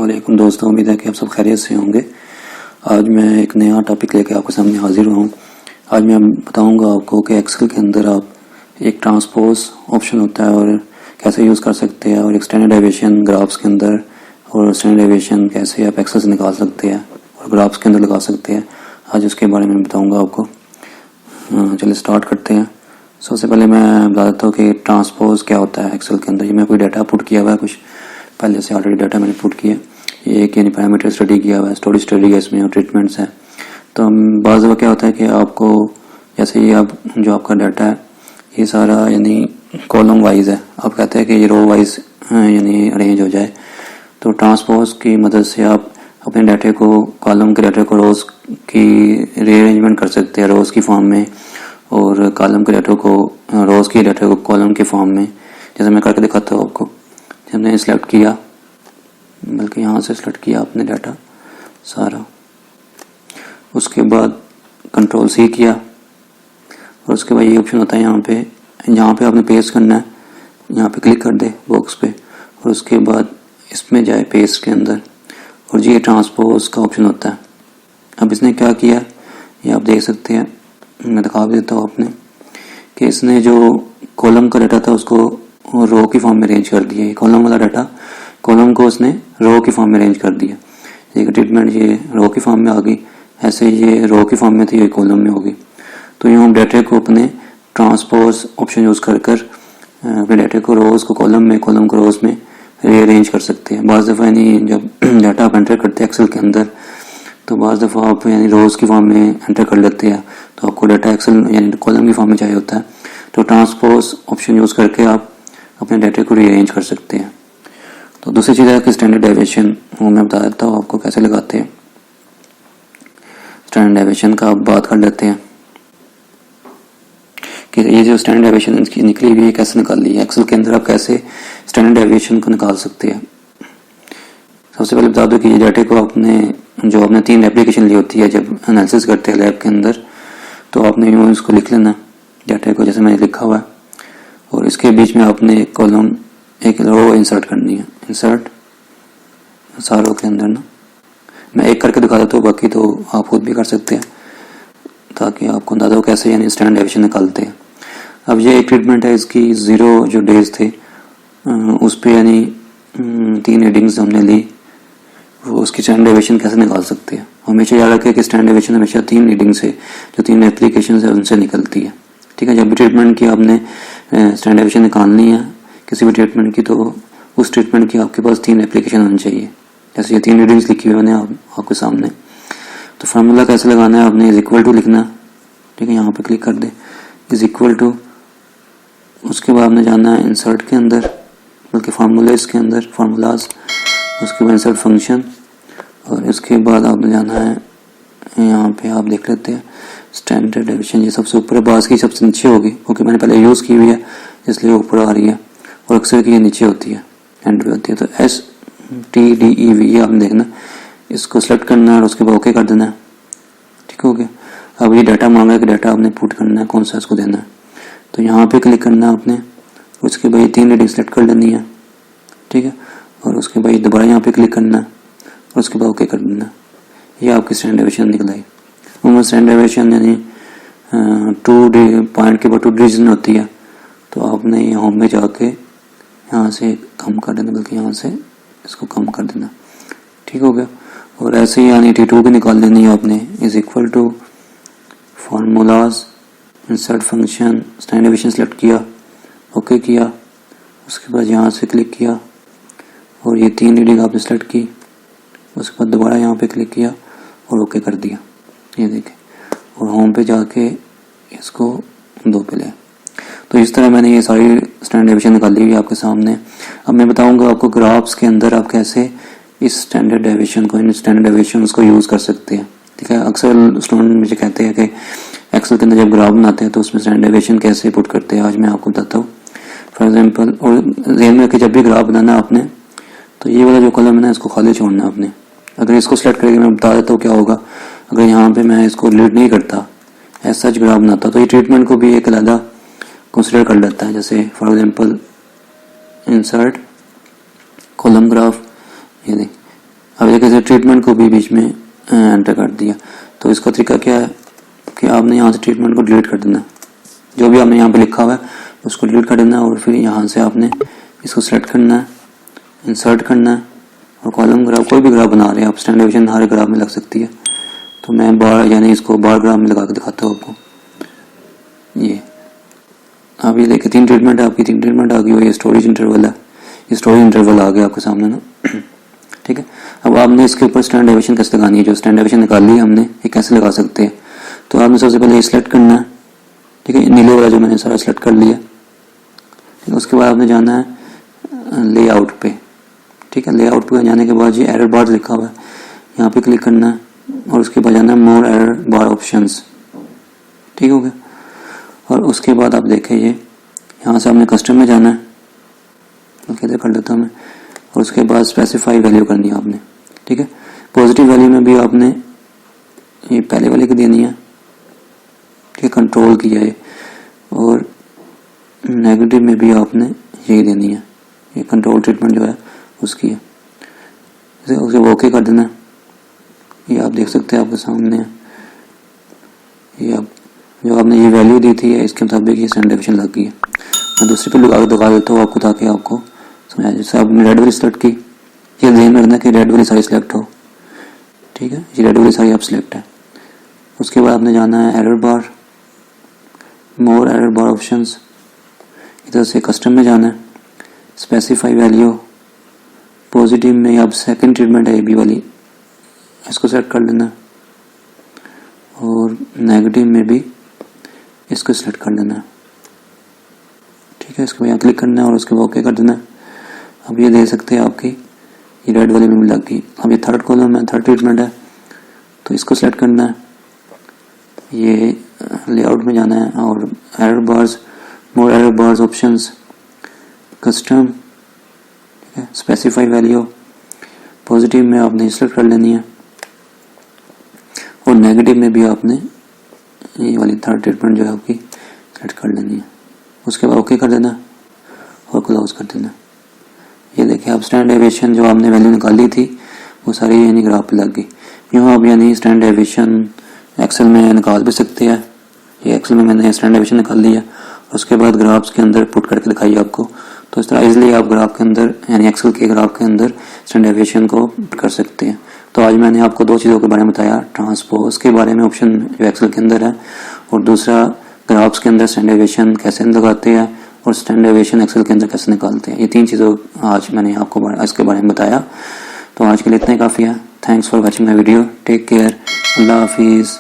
अस्सलामुअलैकुम दोस्तों, उम्मीद है कि आप सब खैरियत से होंगे। आज मैं एक नया टॉपिक लेके आपके सामने हाजिर हुआ हूँ। आज मैं बताऊँगा आपको कि एक्सेल के अंदर आप एक ट्रांसपोज ऑप्शन होता है और कैसे यूज़ कर सकते हैं, और एक स्टैंडर्ड डेविएशन ग्राफ्स के अंदर, और स्टैंडर्ड डेविएशन कैसे आप एक्सेल से निकाल सकते हैं और ग्राफ्स के अंदर लगा सकते हैं। आज उसके बारे में बताऊँगा आपको। चलिए स्टार्ट करते हैं। सबसे पहले मैं बता देता हूँ कि ट्रांसपोज क्या होता है एक्सेल के अंदर। ये मैं कोई डाटा पुट किया हुआ है, कुछ पहले से ऑलरेडी डाटा मैंने पुट किया। ये एक यानी पैरामीटर स्टडी किया हुआ है, स्टडी है इसमें, और ट्रीटमेंट्स है। तो बाज़ दफ़ा क्या होता है कि आपको जैसे ये आप जो आपका डाटा है ये सारा यानी कॉलम वाइज है, आप कहते हैं कि ये रो वाइज यानी अरेंज हो जाए। तो ट्रांसपोज की मदद से आप अपने डाटे को, कॉलम के डाटे को रोज़ की रीअरेंजमेंट कर सकते हैं रोज़ की फॉर्म में, और कॉलम के डाटे को रोज़ की डाटे को कॉलम के फॉर्म में। जैसे मैं करके दिखाता हूँ आपको। हमने सेलेक्ट किया, बल्कि यहाँ से सेलेक्ट किया अपने डाटा सारा, उसके बाद कंट्रोल सी किया, और उसके बाद ये ऑप्शन होता है यहाँ पे, जहाँ पे आपने पेस्ट करना है यहाँ पे क्लिक कर दे बॉक्स पे, और उसके बाद इसमें जाए पेस्ट के अंदर, और ये ट्रांसपोज का ऑप्शन होता है। अब इसने क्या किया ये आप देख सकते हैं, मैं दिखा भी देता हूँ आपने कि इसने जो कॉलम का डाटा था उसको रो की फॉर्म में अरेंज कर दिया। ये कॉलम वाला डाटा, कॉलम को उसने रो की फॉर्म में अरेंज कर दिया। ये ट्रीटमेंट ये रो की फॉर्म में आ गई, ऐसे ये रो की फॉर्म में थी, ये कॉलम में होगी। तो यूँ हम डाटे को अपने ट्रांसपोज ऑप्शन यूज़ कर अपने डाटे को रोज़ को कॉलम में, कॉलम को रोज़ में रीअरेंज कर सकते हैं। बाज़ दफ़ा यानी जब डाटा आप एंटर करते हैं एक्सेल के अंदर, तो बाज़ दफ़ा आप यानी रोज़ की फॉर्म में एंटर कर लेते हैं, तो आपको डाटा एक्सेल यानी कॉलम की फॉर्म में चाहिए होता है। तो ट्रांसपोज ऑप्शन यूज़ करके आप अपने डाटे को रीअरेंज कर सकते हैं। तो दूसरी चीज़ है कि स्टैंडर्ड डेविएशन, वो मैं बता देता हूँ आपको कैसे लगाते हैं। स्टैंडर्ड डेविएशन का आप बात कर लेते हैं कि ये जो स्टैंडर्ड डेविएशन इसकी निकली हुई है कैसे निकाल ली है। एक्सेल के अंदर आप कैसे स्टैंडर्ड डेविएशन को निकाल सकते हैं। सबसे पहले बता दो कि ये डाटे को आपने जो आपने 3 एप्लीकेशन ली होती है जब एनालिसिस करते हैं लैब के अंदर, तो आपने यूँ इसको लिख लेना डाटे को, जैसे मैंने लिखा हुआ है, और इसके बीच में आपने एक कॉलम, एक रो इंसर्ट करनी है। इंसर्ट सारों के अंदर ना, मैं एक करके दिखा देता हूँ, बाकी तो आप खुद भी कर सकते हैं ताकि आपको अंदाजा हो कैसे यानी स्टैंडर्ड डेविएशन निकालते हैं। अब ये एक ट्रीटमेंट है, इसकी 0 जो डेज थे उस पर यानी 3 रीडिंग्स हमने ली, वो उसकी स्टैंडर्ड डेविएशन कैसे निकाल सकते हैं। हमेशा याद रखें कि स्टैंडर्ड डेविएशन हमेशा 3 रीडिंग से, जो 3 एप्लीकेशन है उनसे निकलती है। ठीक है, जब भी ट्रीटमेंट की आपने स्टैंडर्ड डेविएशन निकालनी है किसी भी ट्रीटमेंट की, तो उस ट्रीटमेंट की आपके पास 3 एप्लीकेशन होनी चाहिए। जैसे ये 3 रीडिंग्स लिखी हुई मैंने आपके सामने। तो फार्मूला कैसे लगाना है, आपने इज इक्वल टू लिखना। ठीक है, यहाँ पे क्लिक कर दे, इज इक्वल टू। उसके बाद आपने जाना है इंसर्ट के अंदर, बल्कि फार्मूलेस के अंदर, फार्मूलाज, उसके बाद इंसर्ट फंक्शन, और उसके बाद आपने जाना है यहाँ पे, आप देख लेते हैं स्टैंडर्ड डेविएशन। ये सबसे ऊपर है, बास की सबसे नीचे होगी क्योंकि मैंने पहले यूज़ की हुई है इसलिए ऊपर आ रही है, और अक्सर की ये नीचे होती है, एंड पे होती है। तो STDEV ये आपने देखना, इसको सेलेक्ट करना है और उसके बाद ओके कर देना है। ठीक हो गया। अब ये डाटा मांगा है कि डाटा आपने पुट करना है, कौन सा इसको देना है, तो यहाँ पे क्लिक करना है आपने, उसके बाद ये 3 रीडिंग सेलेक्ट कर लेनी है। ठीक है, और उसके बाद दोबारा यहाँ पे क्लिक करना है और उसके बाद ओके कर देना। ये आपकी स्टैंडर्ड डेविएशन निकलाई। उमर स्टैंडर्ड डेविएशन यानी 2 पॉइंट के बाद 2 डिवीजन होती है, तो आपने ये होम में जाके यहाँ से कम कर देना, बल्कि यहाँ से इसको कम कर देना। ठीक हो गया। और ऐसे ही यानी T2 की निकाल लेनी है आपने, is equal to formulas, insert function, standard deviation select किया, ओके किया, उसके बाद यहाँ से क्लिक किया और ये 3 रीडिंग आपने सेलेक्ट की, उसके बाद दोबारा यहाँ पे क्लिक किया और ओके कर दिया। ये देखें, और होम पे जाके इसको 2 पे ले। तो इस तरह मैंने ये सारी स्टैंडर्ड डेविएशन निकाली हुई है आपके सामने। अब मैं बताऊंगा आपको ग्राफ्स के अंदर आप कैसे इस स्टैंडर्ड डेविएशन को, इन स्टैंडर्ड डेविएशन को यूज़ कर सकते हैं। ठीक है, अक्सर स्टूडेंट मुझे कहते हैं कि एक्सेल के अंदर जब ग्राफ बनाते हैं तो उसमें स्टैंडर्ड डेविएशन कैसे पुट करते हैं। आज मैं आपको बताता हूँ। फॉर एग्जाम्पल, और ध्यान में रखिए जब भी ग्राफ बनाना आपने, तो ये वाला जो कॉलम है ना इसको खाली छोड़ना आपने। अगर इसको सेलेक्ट करके मैं बता देता हूँ क्या होगा, अगर यहाँ पे मैं इसको लीड नहीं करता, ऐसा ग्राफ बनाता, तो ये ट्रीटमेंट को भी एक अलग कंसिडर कर लेता है। जैसे for example insert column graph, ये देख अब देखिए ट्रीटमेंट को भी बीच में एंटर कर दिया। तो इसका तरीका क्या है कि आपने यहाँ से ट्रीटमेंट को डिलीट कर देना, जो भी आपने यहाँ पे लिखा हुआ है उसको डिलीट कर देना, और फिर यहाँ से आपने इसको सेलेक्ट करना है, इंसर्ट करना है, और कॉलम ग्राफ कोई भी ग्राफ बना रहे हैं आप, स्टैंडर्ड डेविएशन हर ग्राफ में लग सकती है। तो मैं बार यानी इसको बार ग्राफ में लगा के दिखाता हूँ आपको। ये आप ये देखिए 3 ट्रीटमेंट है आपकी, 3 ट्रीटमेंट आ गई हुई है। स्टोरेज इंटरवल है, ये स्टोरेज इंटरवल आ गया आपके सामने ना। ठीक है, अब आपने इसके ऊपर स्टैंडर्ड डेविएशन कैसे लगानी है, जो स्टैंडर्ड डेविएशन निकाल ली हमने, ये कैसे लगा सकते हैं। तो आपने सबसे पहले सिलेक्ट करना है, ठीक है, नीले वाला जो मैंने सारा सेलेक्ट कर लिया। ठीक है, उसके बाद आपने जाना है लेआउट पे। ठीक है, लेआउट पे जाने के बाद ये एरर बार लिखा हुआ है, यहाँ पे क्लिक करना है, और उसके बाद जाना है मोर एरर बार ऑप्शंस। ठीक हो गया, और उसके बाद आप देखें ये यहाँ से आपने कस्टम में जाना है, इधर कर देता हूँ मैं, और उसके बाद स्पेसिफाई वैल्यू करनी है आपने। ठीक है, पॉजिटिव वैल्यू में भी आपने ये पहले वाले की देनी है, ठीक है, कंट्रोल की है, और नेगेटिव में भी आपने यही देनी है, ये कंट्रोल ट्रीटमेंट जो है उसकी है। उसे ओके कर देना, ये आप देख सकते हैं आपके सामने है। ये आप जो आपने ये वैल्यू दी थी इसके मुताबिक ये स्टैंडर्ड डेविएशन लग गई है। मैं दूसरी पे लगा दिखा देता हूँ आपको, ताकि आपको समझ आए। जैसे आपने रेड वाली सेलेक्ट की, ये ध्यान रखना कि रेड वाली सारी सिलेक्ट हो। ठीक है, ये रेड वाली सारी आप सिलेक्ट है। उसके बाद आपने जाना है एरर बार, मोर एरर बार ऑप्शंस, इधर से कस्टम में जाना है, स्पेसिफाई वैल्यू, पॉजिटिव में आप सेकंड ट्रीटमेंट है बी वाली, इसको सेलेक्ट कर लेना, और नेगेटिव में भी इसको सिलेक्ट कर लेना। ठीक है, इसको यहाँ क्लिक करना है और उसके बाद ओके कर देना। अब ये दे सकते हैं आपकी ये रेड वाली में लग गई। अब ये थर्ड कॉलम है, थर्ड ट्रीटमेंट है, तो इसको सिलेक्ट करना है, ये लेआउट में जाना है, और एरर बार्स, मोर एरर बार्स ऑप्शंस, कस्टम, ठीक है, स्पेसिफाई वैल्यू, पॉजिटिव में आपने सिलेक्ट कर लेनी है, और नेगेटिव में भी आपने ये वाली थर्ड ट्रीटमेंट जो है आपकी सेलेक्ट कर लेनी है। उसके बाद ओके कर देना और क्लोज कर देना। ये देखिए आप स्टैंडर्ड डेविएशन जो आपने वैल्यू निकाली थी वो सारी यानी ग्राफ पे लग गई। यूँ आप यानी स्टैंडर्ड डेविएशन एक्सेल में निकाल भी सकते हैं। ये एक्सेल में मैंने स्टैंडर्ड डेविएशन निकाल लिया और उसके बाद ग्राफ्स के अंदर पुट करके दिखाई आपको। तो इस तरह इजीली आप ग्राफ के अंदर यानी एक्सेल के ग्राफ के अंदर स्टैंडर्ड डेविएशन को पुट कर सकते हैं। तो आज मैंने आपको 2 चीज़ों के बारे में बताया, ट्रांसपोज के बारे में ऑप्शन जो एक्सेल के अंदर है, और दूसरा ग्राफ्स के अंदर स्टैंडर्ड डेविएशन कैसे लगाते हैं और स्टैंडर्ड डेविएशन एक्सेल के अंदर कैसे निकालते हैं। ये 3 चीज़ों आज मैंने आपको इसके बारे में बताया। तो आज के लिए इतना ही काफ़ी है। Thanks for watching my video. Take care. अल्लाह हाफिज़।